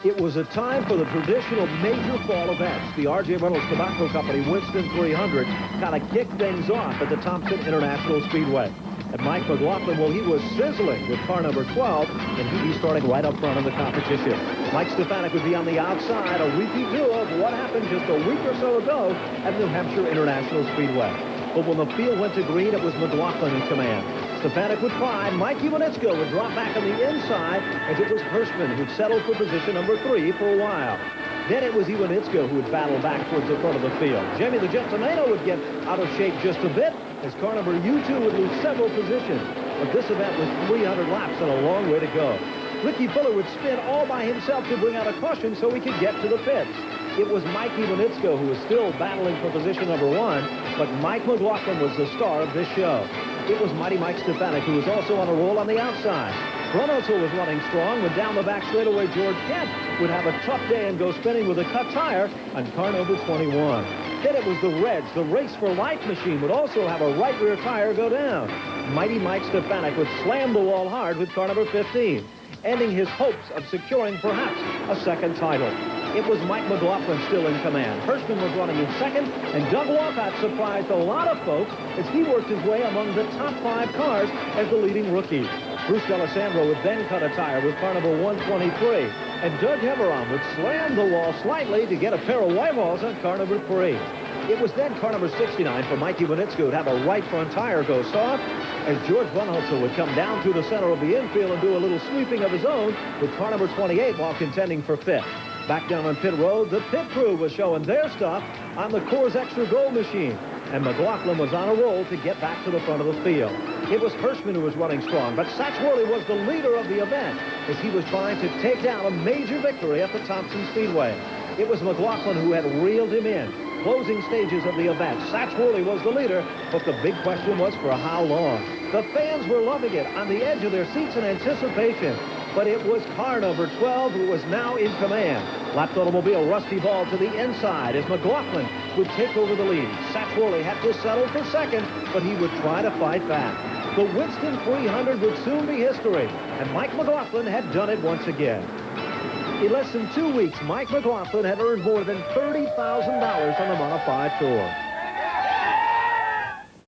It was a time for the traditional major fall events. The R.J. Reynolds Tobacco Company Winston 300 kind of kicked things off at the Thompson International Speedway. And Mike McLaughlin, well, he was sizzling with car number 12, and he'd be starting right up front in the competition. Mike Stefanik would be on the outside, a repeat view of what happened just a week or so ago at New Hampshire International Speedway. But when the field went to green, it was McLaughlin in command. Stefanik would climb. Mike Iwanitzko would drop back on the inside as it was Hirschman who'd settled for position number 3 for a while. Then it was Iwanitzko who would battle back towards the front of the field. Jamie the Jet Tomato would get out of shape just a bit as car number U2 would lose several positions. But this event was 300 laps and a long way to go. Ricky Fuller would spin all by himself to bring out a caution so he could get to the pits. It was Mike Iwanitzko who was still battling for position number 1, but Mike McLaughlin was the star of this show. It was Mighty Mike Stefanik who was also on a roll on the outside. Brunelsel was running strong when down the back straightaway George Kent would have a tough day and go spinning with a cut tire on car number 21. Then it was the Reds. The Race for Life machine would also have a right rear tire go down. Mighty Mike Stefanik would slam the wall hard with car number 15, ending his hopes of securing perhaps a second title. It was Mike McLaughlin still in command. Hirschman was running in second, and Doug Walcott surprised a lot of folks as he worked his way among the top 5 cars as the leading rookie. Bruce D'Alessandro would then cut a tire with car number 123, and Doug Heveron would slam the wall slightly to get a pair of white walls on car number 3. It was then car number 69 for Mike Iwanitzko to have a right front tire go soft as George Brunelsel would come down through the center of the infield and do a little sweeping of his own with car number 28 while contending for 5th. Back down on pit road, the pit crew was showing their stuff on the Coors Extra Gold machine, and McLaughlin was on a roll to get back to the front of the field. It was Hirschman who was running strong, but Satch Worley was the leader of the event as he was trying to take down a major victory at the Thompson Speedway. It was McLaughlin who had reeled him in. Closing stages of the event, Satch Worley was the leader, but the big question was for how long. The fans were loving it, on the edge of their seats in anticipation. But it was car number 12 who was now in command. Lapped automobile Rusty Ball to the inside as McLaughlin would take over the lead. Satch Worley had to settle for second, but he would try to fight back. The Winston 300 would soon be history, and Mike McLaughlin had done it once again. In less than 2 weeks, Mike McLaughlin had earned more than $30,000 on the Modified Tour.